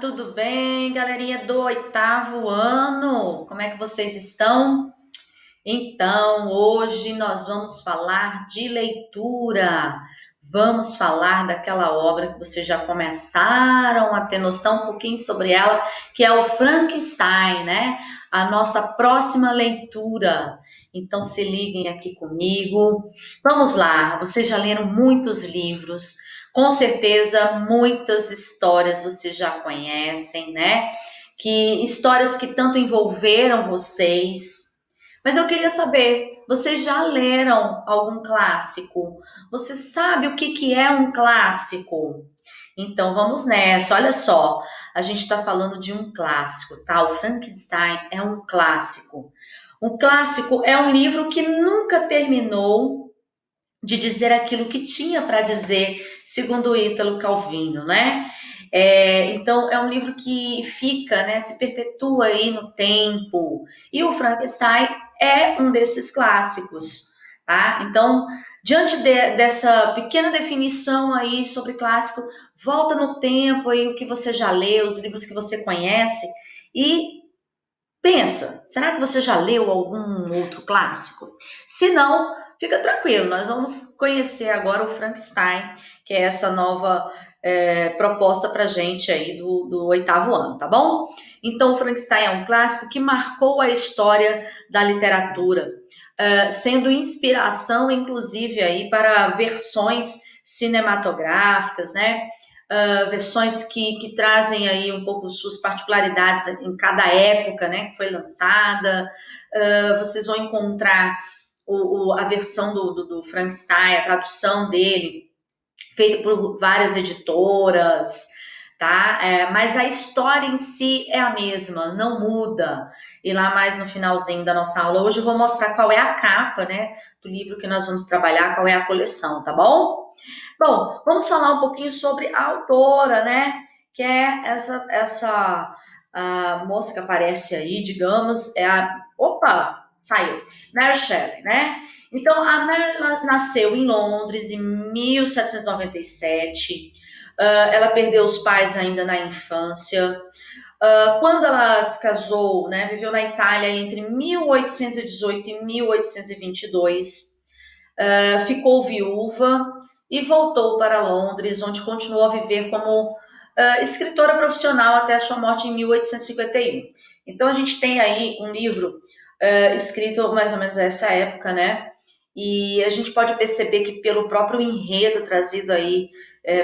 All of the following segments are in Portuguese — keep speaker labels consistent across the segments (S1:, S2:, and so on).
S1: tudo bem, galerinha do oitavo ano? Como é que vocês estão? Então, hoje nós vamos falar de leitura. Vamos falar daquela obra que vocês já começaram a ter noção um pouquinho sobre ela, que é o Frankenstein, né? A nossa próxima leitura. Então, se liguem aqui comigo. Vamos lá, vocês já leram muitos livros, com certeza muitas histórias vocês já conhecem, né? Que histórias que tanto envolveram vocês. Mas eu queria saber, vocês já leram algum clássico? Você sabe o que que é um clássico? Então vamos nessa. Olha só, a gente está falando de um clássico, tá? O Frankenstein é um clássico. Um clássico é um livro que nunca terminou de dizer aquilo que tinha para dizer, segundo Ítalo Calvino, né? Então é um livro que fica, né, se perpetua aí no tempo. E o Frankenstein é um desses clássicos, tá? Então, dessa pequena definição aí sobre clássico, volta no tempo aí o que você já leu, os livros que você conhece e pensa, será que você já leu algum outro clássico? Se não, fica tranquilo, nós vamos conhecer agora o Frankenstein, que é essa nova proposta para gente aí do oitavo ano, tá bom? Então, o Frankenstein é um clássico que marcou a história da literatura, sendo inspiração, inclusive, aí para versões cinematográficas, né? Versões que trazem aí um pouco suas particularidades em cada época, né, que foi lançada. Vocês vão encontrar a versão do Frankenstein, a tradução dele, feita por várias editoras, tá? Mas a história em si é a mesma, não muda. E lá mais no finalzinho da nossa aula, hoje eu vou mostrar qual é a capa, né, do livro que nós vamos trabalhar, qual é a coleção, tá bom? Bom, vamos falar um pouquinho sobre a autora, né? Que é essa a moça que aparece aí, digamos, é a. Opa, saiu. Mary Shelley, né? Então, a Mary nasceu em Londres em 1797. Ela perdeu os pais ainda na infância. Quando ela se casou, né, viveu na Itália entre 1818 e 1822. Ficou viúva e voltou para Londres, onde continuou a viver como escritora profissional até a sua morte em 1851. Então a gente tem aí um livro escrito mais ou menos nessa época, né? E a gente pode perceber que pelo próprio enredo trazido aí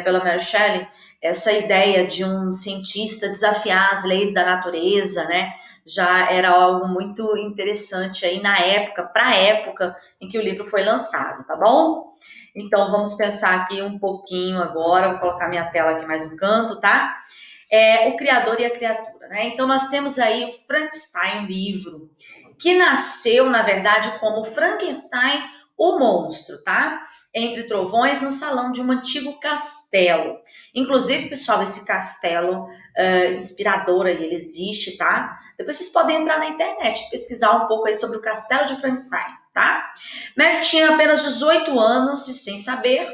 S1: pela Mary Shelley, essa ideia de um cientista desafiar as leis da natureza, né? Já era algo muito interessante aí na época, para a época em que o livro foi lançado, tá bom? Então vamos pensar aqui um pouquinho agora, vou colocar minha tela aqui mais um canto, tá? O Criador e a Criatura, né? Então nós temos aí o Frankenstein, um livro, que nasceu, na verdade, como Frankenstein, o monstro, tá? Entre trovões, no salão de um antigo castelo. Inclusive, pessoal, esse castelo inspirador aí, ele existe, tá? Depois vocês podem entrar na internet e pesquisar um pouco aí sobre o castelo de Frankenstein, tá? Mary tinha apenas 18 anos e, sem saber,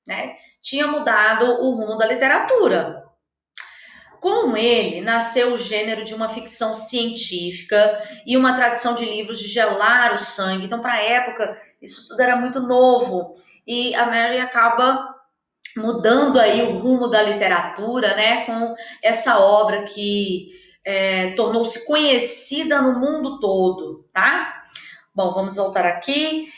S1: né, tinha mudado o rumo da literatura. Com ele, nasceu o gênero de uma ficção científica e uma tradição de livros de gelar o sangue. Então, para a época, isso tudo era muito novo. E a Mary acaba mudando aí o rumo da literatura, né, com essa obra que tornou-se conhecida no mundo todo, tá? Bom, vamos voltar aqui.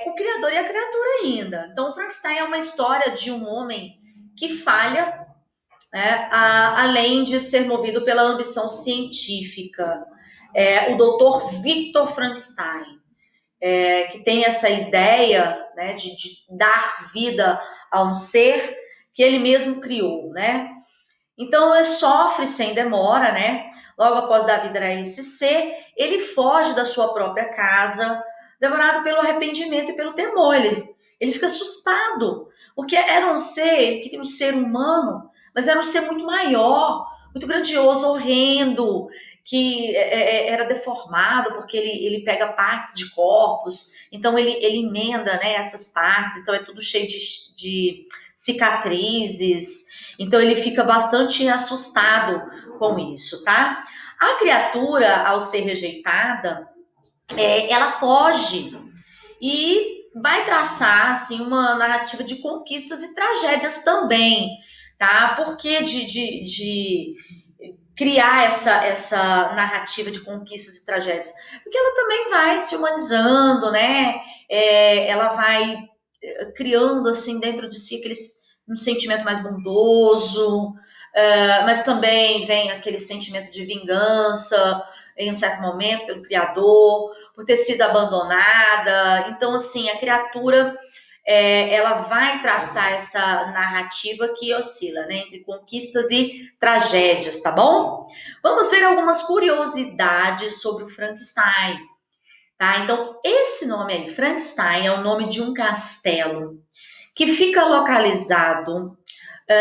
S1: O Criador e a Criatura ainda. Então, o Frankenstein é uma história de um homem que falha, né, além de ser movido pela ambição científica. O doutor Victor Frankenstein, que tem essa ideia, né, de dar vida a um ser que ele mesmo criou, né? Então, ele sofre sem demora, né? Logo após dar vida a esse ser, ele foge da sua própria casa, devorado pelo arrependimento e pelo temor. Ele fica assustado, porque era um ser, ele queria um ser humano, mas era um ser muito maior, muito grandioso, horrendo, que era deformado, porque ele pega partes de corpos, então ele emenda, né, essas partes, então é tudo cheio de cicatrizes. Então ele fica bastante assustado com isso, tá? A criatura, ao ser rejeitada, ela foge e vai traçar assim uma narrativa de conquistas e tragédias também, tá? Por que de criar essa narrativa de conquistas e tragédias? Porque ela também vai se humanizando, né? Ela vai criando assim dentro de si um sentimento mais bondoso, mas também vem aquele sentimento de vingança em um certo momento pelo criador, por ter sido abandonada. Então, assim, a criatura ela vai traçar essa narrativa que oscila, né, entre conquistas e tragédias, tá bom? Vamos ver algumas curiosidades sobre o Frankenstein, tá? Então, esse nome aí, Frankenstein, é o nome de um castelo que fica localizado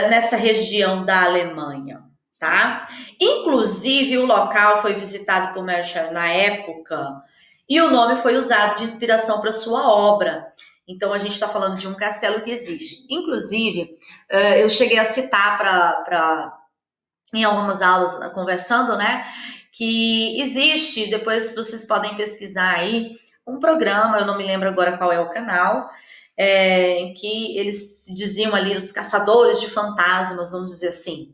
S1: nessa região da Alemanha, tá? Inclusive, o local foi visitado por Mary Shelley na época e o nome foi usado de inspiração para sua obra. Então, a gente está falando de um castelo que existe. Inclusive, eu cheguei a citar em algumas aulas, conversando, né, que existe, depois vocês podem pesquisar aí, um programa, eu não me lembro agora qual é o canal, em que eles diziam ali os caçadores de fantasmas, vamos dizer assim.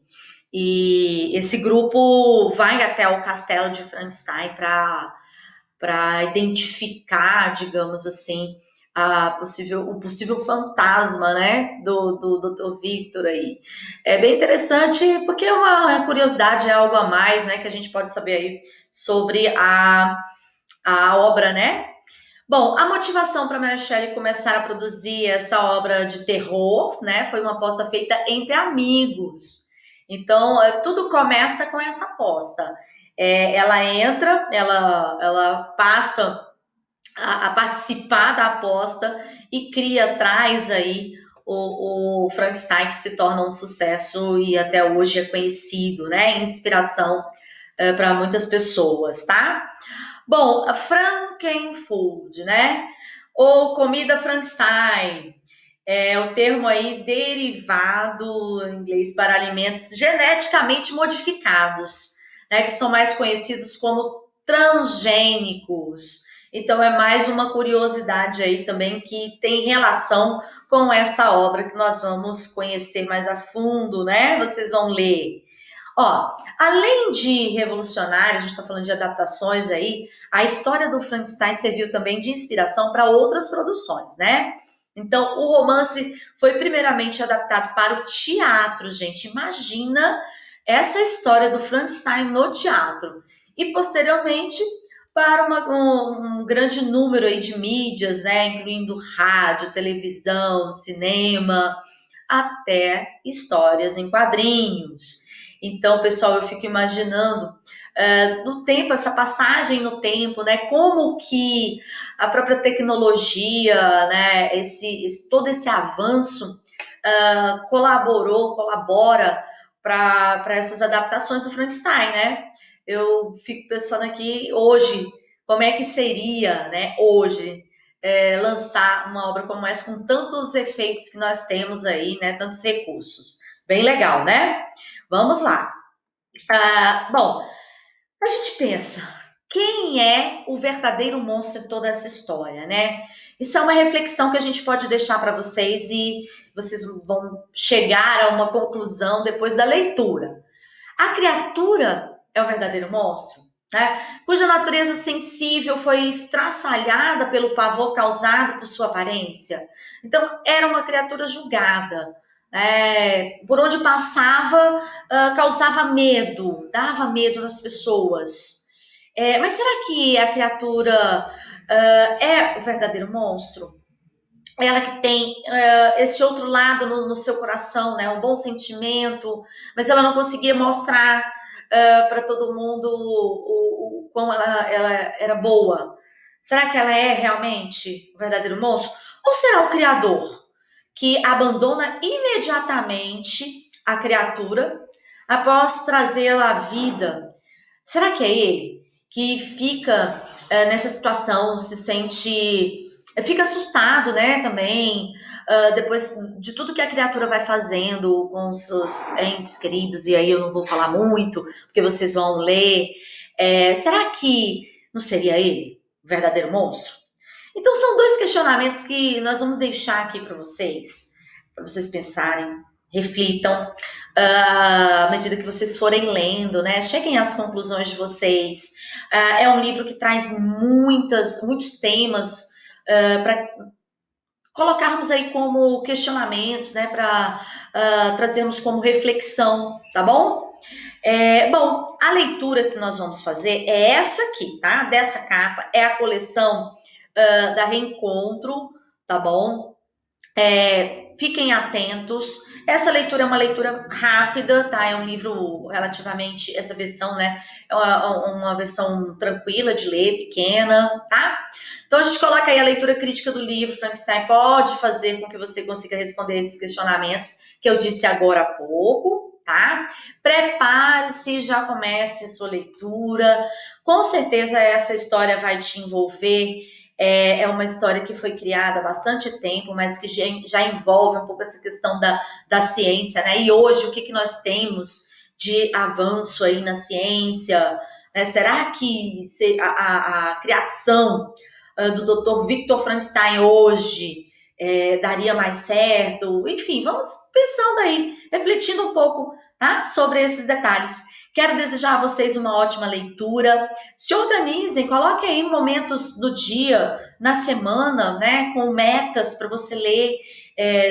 S1: E esse grupo vai até o castelo de Frankenstein para identificar, digamos assim, o possível fantasma, né, do Dr. Victor aí. É bem interessante, porque é uma curiosidade, é algo a mais, né, que a gente pode saber aí sobre a obra, né? Bom, a motivação para Mary Shelley começar a produzir essa obra de terror, né, foi uma aposta feita entre amigos. Então, tudo começa com essa aposta. Ela entra, ela passa a participar da aposta e traz aí o Frankenstein, que se torna um sucesso e até hoje é conhecido, né? Inspiração para muitas pessoas, tá? Bom, a Frankenfood, né? Ou comida Frankenstein. É o termo aí derivado em inglês para alimentos geneticamente modificados, né? Que são mais conhecidos como transgênicos. Então é mais uma curiosidade aí também que tem relação com essa obra que nós vamos conhecer mais a fundo, né? Vocês vão ler. Ó, além de revolucionário, a gente está falando de adaptações aí, a história do Frankenstein serviu também de inspiração para outras produções, né? Então, o romance foi primeiramente adaptado para o teatro, gente. Imagina essa história do Frankenstein no teatro. E, posteriormente, para um grande número aí de mídias, né? Incluindo rádio, televisão, cinema, até histórias em quadrinhos. Então, pessoal, eu fico imaginando no tempo, essa passagem no tempo, né? Como que a própria tecnologia, né? Todo esse avanço colabora para essas adaptações do Frankenstein, né? Eu fico pensando aqui hoje, como é que seria, né? Hoje, lançar uma obra como essa com tantos efeitos que nós temos aí, né? Tantos recursos. Bem legal, né? Vamos lá. Bom, a gente pensa, quem é o verdadeiro monstro em toda essa história, né? Isso é uma reflexão que a gente pode deixar para vocês e vocês vão chegar a uma conclusão depois da leitura. A criatura é o verdadeiro monstro, né? Cuja natureza sensível foi estraçalhada pelo pavor causado por sua aparência. Então, era uma criatura julgada. Por onde passava, causava medo, dava medo nas pessoas. Mas será que a criatura é o verdadeiro monstro? Ela que tem esse outro lado no seu coração, né? Um bom sentimento, mas ela não conseguia mostrar para todo mundo o quão ela era boa. Será que ela é realmente o verdadeiro monstro? Ou será o Criador que abandona imediatamente a criatura após trazê-la à vida? Será que é ele que fica nessa situação, se sente, fica assustado, né, também, depois de tudo que a criatura vai fazendo com os seus entes queridos, e aí eu não vou falar muito, porque vocês vão ler, será que não seria ele o verdadeiro monstro? Então são dois questionamentos que nós vamos deixar aqui para vocês pensarem, reflitam, à medida que vocês forem lendo, né? Cheguem às conclusões de vocês. É um livro que traz muitos temas para colocarmos aí como questionamentos, né? Para trazermos como reflexão, tá bom? Bom, a leitura que nós vamos fazer é essa aqui, tá? Dessa capa, é a coleção da Reencontro, tá bom? Fiquem atentos. Essa leitura é uma leitura rápida, tá? É um livro relativamente, essa versão, né? É uma versão tranquila de ler, pequena, tá? Então a gente coloca aí a leitura crítica do livro. Frankenstein pode fazer com que você consiga responder esses questionamentos que eu disse agora há pouco, tá? Prepare-se, já comece a sua leitura. Com certeza essa história vai te envolver. É uma história que foi criada há bastante tempo, mas que já envolve um pouco essa questão da ciência, né? E hoje, o que nós temos de avanço aí na ciência? Né? Será que a criação do Dr. Victor Frankenstein hoje daria mais certo? Enfim, vamos pensando aí, refletindo um pouco, tá? Sobre esses detalhes. Quero desejar a vocês uma ótima leitura. Se organizem, coloquem aí momentos do dia, na semana, né, com metas para você ler,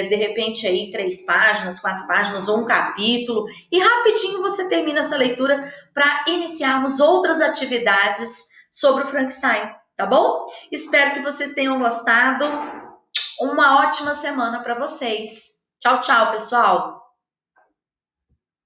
S1: de repente aí 3 páginas, 4 páginas ou um capítulo, e rapidinho você termina essa leitura para iniciarmos outras atividades sobre o Frankenstein, tá bom? Espero que vocês tenham gostado. Uma ótima semana para vocês. Tchau, tchau, pessoal!